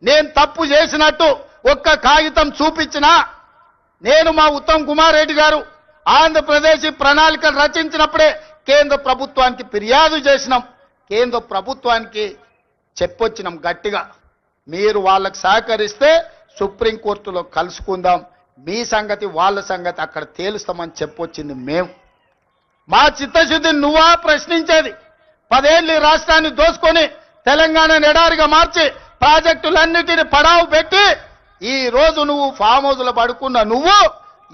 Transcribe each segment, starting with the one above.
నేను తప్పు చేసినట్టు ఒక్క కాగితం చూపించినా నేను మా ఉత్తమ్ కుమార్ రెడ్డి గారు ఆంధ్రప్రదేశ్ ప్రణాళికలు రచించినప్పుడే కేంద్ర ప్రభుత్వానికి ఫిర్యాదు చేసినాం, కేంద్ర ప్రభుత్వానికి చెప్పొచ్చినాం గట్టిగా. మీరు వాళ్ళకు సహకరిస్తే సుప్రీంకోర్టులో కలుసుకుందాం, మీ సంగతి వాళ్ళ సంగతి అక్కడ తేలుస్తామని చెప్పొచ్చింది మేము. మా చిత్తశుద్ధిని నువ్వా ప్రశ్నించేది? 10 ఏళ్ళు ఈ రాష్ట్రాన్ని దోసుకొని తెలంగాణ ఎడారిగా మార్చి ప్రాజెక్టులన్నిటిని పడావు పెట్టి ఈ రోజు నువ్వు ఫామ్ హౌస్లో పడుకున్న నువ్వు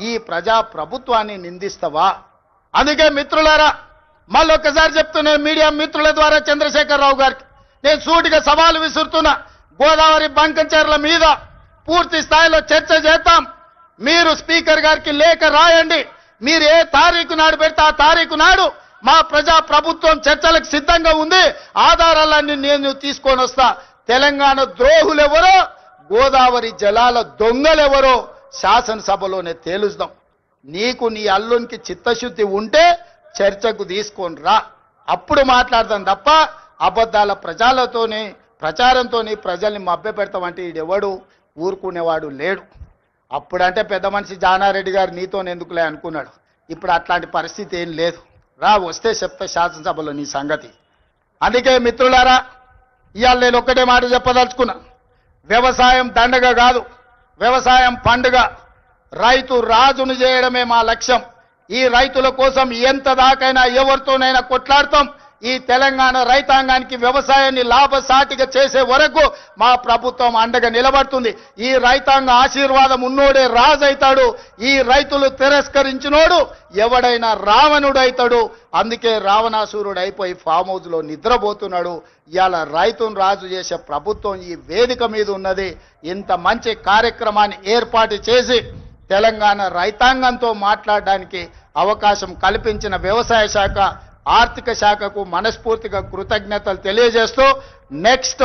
ఈ ప్రజా ప్రభుత్వాన్ని నిందిస్తావా? అందుకే మిత్రులారా, మళ్ళొక్కసారి చెప్తున్నా మీడియా మిత్రుల ద్వారా చంద్రశేఖరరావు గారికి నేను సూటిగా సవాలు విసురుతున్నా. గోదావరి బంకంచెర్ల మీద పూర్తి స్థాయిలో చర్చ చేద్దాం. మీరు స్పీకర్ గారికి లేఖ రాయండి. మీరు ఏ తారీఖు నాడు పెడితే ఆ తారీఖు నాడు మా ప్రజా ప్రభుత్వం చర్చలకు సిద్ధంగా ఉంది. ఆధారాలన్నీ నేను తీసుకొని వస్తా. తెలంగాణ ద్రోహులెవరో, గోదావరి జలాల దొంగలెవరో శాసనసభలోనే తేలుస్తాం. నీకు నీ అల్లునికి చిత్తశుద్ధి ఉంటే చర్చకు తీసుకొని రా, అప్పుడు మాట్లాడదాం తప్ప అబద్ధాల ప్రచారంతోని ప్రజల్ని మభ్యపెడతామంటే ఈడెవడు ఊరుకునేవాడు లేడు. అప్పుడంటే పెద్ద మనిషి జానారెడ్డి గారు నీతో ఎందుకులే అనుకున్నాడు. ఇప్పుడు అట్లాంటి పరిస్థితి ఏం లేదు. రా, వస్తే చెప్తా శాసనసభలో నీ సంగతి. అందుకే మిత్రులారా, ఇవాళ నేను ఒక్కటే మాట చెప్పదలుచుకున్నా. వ్యవసాయం దండగ కాదు, వ్యవసాయం పండుగ. రైతు రాజును చేయడమే మా లక్ష్యం. ఈ రైతుల కోసం ఎంత దాకైనా ఎవరితోనైనా కొట్లాడతాం. ఈ తెలంగాణ రైతాంగానికి వ్యవసాయాన్ని లాభసాటిగా చేసే వరకు మా ప్రభుత్వం అండగా నిలబడుతుంది. ఈ రైతాంగ ఆశీర్వాదం ఉన్నోడే రాజు అవుతాడు. ఈ రైతులు తిరస్కరించినోడు ఎవడైనా రావణుడు అవుతాడు. అందుకే రావణాసురుడు అయిపోయి ఫామ్ హౌస్ లో నిద్రపోతున్నాడు. ఇవాళ రైతును రాజు చేసే ప్రభుత్వం ఈ వేదిక మీద ఉన్నది. ఇంత మంచి కార్యక్రమాన్ని ఏర్పాటు చేసి తెలంగాణ రైతాంగంతో మాట్లాడడానికి అవకాశం కల్పించిన వ్యవసాయ శాఖ, ఆర్థిక శాఖకు మనస్ఫూర్తిగా కృతజ్ఞతలు తెలియజేస్తూ next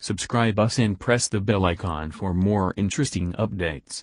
Subscribe us and press the bell icon for more interesting updates.